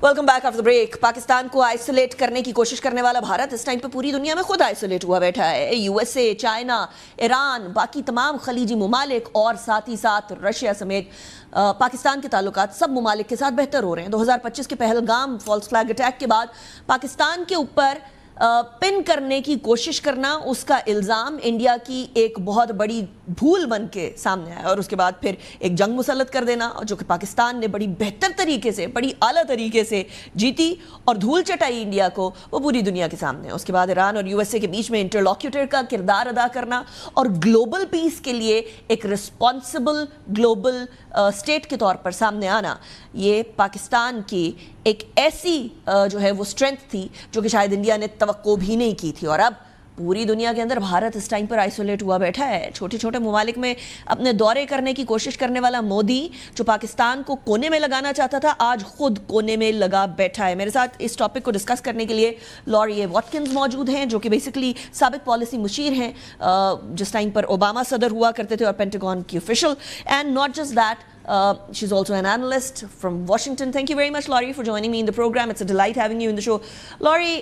Welcome back after the break. Pakistan को isolate करने की कोशिश करने वाला भारत इस टाइम पे पूरी दुनिया में खुद आइसोलेट हुआ बैठा है। यूएसए, चाइना, ईरान, बाकी तमाम खलीजी ममालिक और साथ ही साथ रशिया समेत पाकिस्तान के ताल्लुकात सब ममालिक के साथ बेहतर हो रहे हैं। 2025 के पहलगाम फॉल्स फ्लैग अटैक के बाद पाकिस्तान के ऊपर पिन करने की कोशिश करना, उसका इल्ज़ाम इंडिया की एक बहुत बड़ी भूल बन के सामने आया और उसके बाद फिर एक जंग मुसल्लत कर देना, जो कि पाकिस्तान ने बड़ी बेहतर तरीके से, बड़ी आला तरीके से जीती और धूल चटाई इंडिया को, वो पूरी दुनिया के सामने है। उसके बाद ईरान और यूएसए के बीच में इंटरलॉक्यूटर का किरदार अदा करना और ग्लोबल पीस के लिए एक रिस्पॉन्सिबल ग्लोबल स्टेट के तौर पर सामने आना, ये पाकिस्तान की एक ऐसी जो है वो स्ट्रेंथ थी जो कि शायद इंडिया ने तवक्को भी नहीं की थी। और अब पूरी दुनिया के अंदर भारत इस टाइम पर आइसोलेट हुआ बैठा है। छोटे छोटे ममालिक में अपने दौरे करने की कोशिश करने वाला मोदी, जो पाकिस्तान को कोने में लगाना चाहता था, आज खुद कोने में लगा बैठा है। मेरे साथ इस टॉपिक को डिस्कस करने के लिए लॉरी वाटकिंस मौजूद हैं, जो कि बेसिकली साबिक पॉलिसी मुशीर हैं जिस टाइम पर ओबामा सदर हुआ करते थे और पेंटागन की official. And not just that, she's also an analyst from Washington. Thank you very much, Laurie, for joining me in the program. It's a delight having you in the show. Laurie,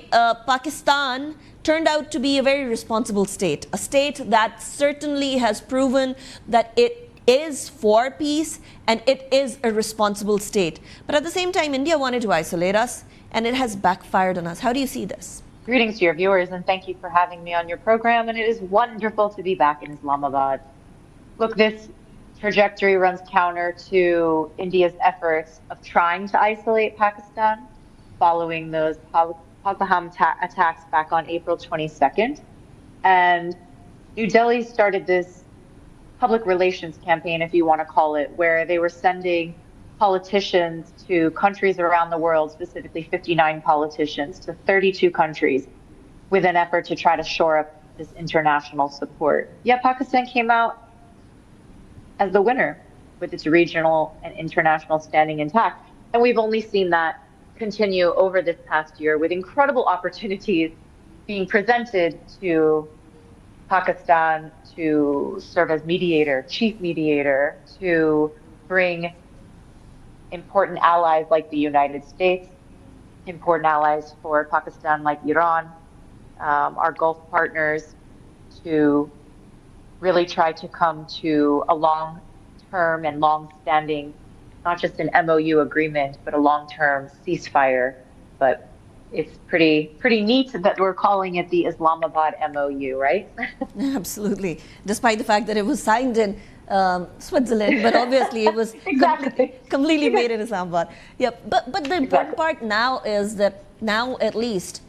Pakistan turned out to be a very responsible state, a state that certainly has proven that it is for peace and it is a responsible state. But at the same time, India wanted to isolate us and it has backfired on us. How do you see this? Greetings to your viewers and thank you for having me on your program. And it is wonderful to be back in Islamabad. Look, this trajectory runs counter to India's efforts of trying to isolate Pakistan following those Pakistan attacks back on April 22nd. And New Delhi started this public relations campaign, if you want to call it, where they were sending politicians to countries around the world, specifically 59 politicians to 32 countries, with an effort to try to shore up this international support. Yet Pakistan came out as the winner with its regional and international standing intact. And we've only seen that continue over this past year with incredible opportunities being presented to Pakistan to serve as mediator, chief mediator, to bring important allies like the United States, important allies for Pakistan like Iran, our Gulf partners, to really try to come to a long-term and long-standing, not just an MOU agreement, but a long-term ceasefire. But it's pretty neat that we're calling it the Islamabad MOU, right? Absolutely. Despite the fact that it was signed in Switzerland, but obviously it was completely made in Islamabad. Yeah, but the important part now is that now at least,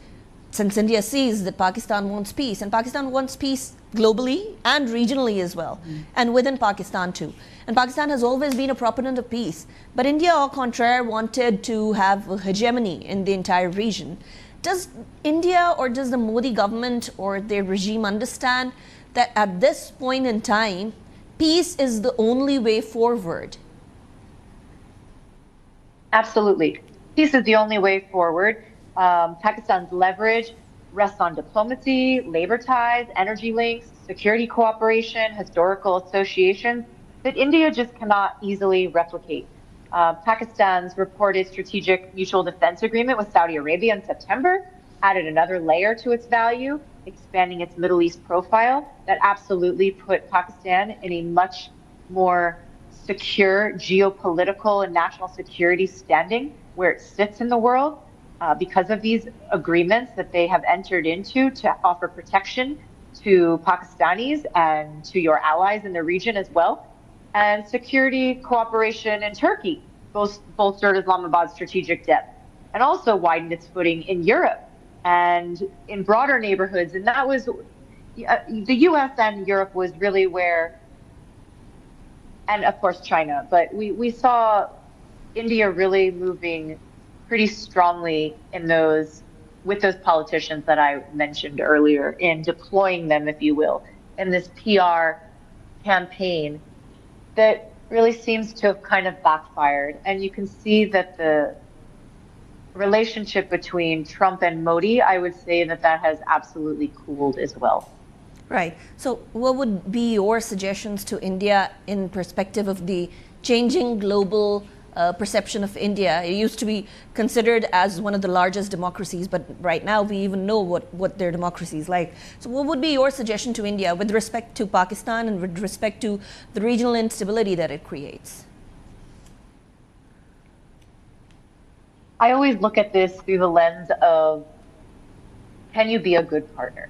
since India sees that Pakistan wants peace, and Pakistan wants peace globally and regionally as well, and within Pakistan too. And Pakistan has always been a proponent of peace. But India, au contraire, wanted to have a hegemony in the entire region. Does India or does the Modi government or their regime understand that at this point in time, peace is the only way forward? Absolutely. Peace is the only way forward. Pakistan's leverage rests on diplomacy, labor ties, energy links, security cooperation, historical associations that India just cannot easily replicate. Pakistan's reported strategic mutual defense agreement with Saudi Arabia in September added another layer to its value, expanding its Middle East profile that absolutely put Pakistan in a much more secure geopolitical and national security standing where it sits in the world. Because of these agreements that they have entered into to offer protection to Pakistanis and to your allies in the region as well. And security cooperation in Turkey bolstered Islamabad's strategic depth and also widened its footing in Europe and in broader neighborhoods. And that was, the US and Europe was really where, and of course China, but we saw India really moving pretty strongly in with those politicians that I mentioned earlier, in deploying them, if you will, in this PR campaign that really seems to have kind of backfired. And you can see that the relationship between Trump and Modi, I would say that has absolutely cooled as well. Right. So what would be your suggestions to India in perspective of the changing global perception of India. It used to be considered as one of the largest democracies, but right now we even know what their democracy is like. So what would be your suggestion to India with respect to Pakistan and with respect to the regional instability that it creates? I always look at this through the lens of, can you be a good partner?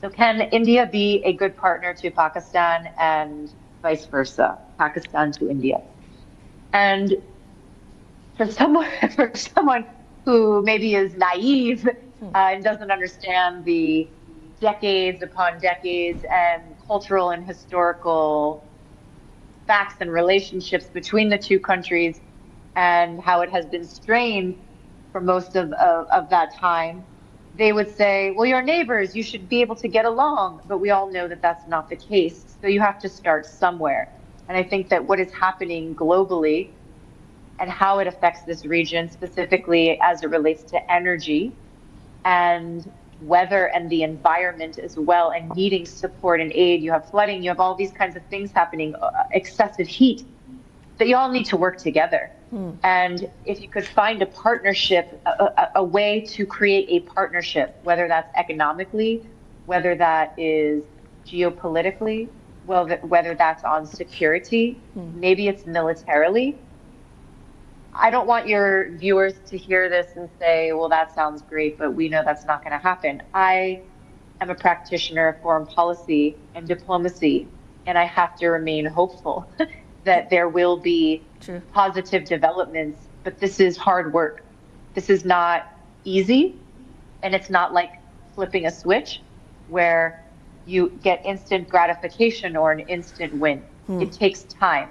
So can India be a good partner to Pakistan and vice versa, Pakistan to India? And for someone, for someone who maybe is naive and doesn't understand the decades upon decades and cultural and historical facts and relationships between the two countries and how it has been strained for most of that time, they would say, well, you're neighbors, you should be able to get along. But we all know that that's not the case. So you have to start somewhere. And I think that what is happening globally and how it affects this region, specifically as it relates to energy and weather and the environment as well, and needing support and aid. You have flooding, you have all these kinds of things happening, excessive heat, that you all need to work together. And if you could find a partnership, a way to create a partnership, whether that's economically, whether that is geopolitically, well, whether that's on security, maybe it's militarily. I don't want your viewers to hear this and say, well, that sounds great, but we know that's not going to happen. I am a practitioner of foreign policy and diplomacy, and I have to remain hopeful that there will be positive developments, but this is hard work. This is not easy, and it's not like flipping a switch where you get instant gratification or an instant win. It takes time.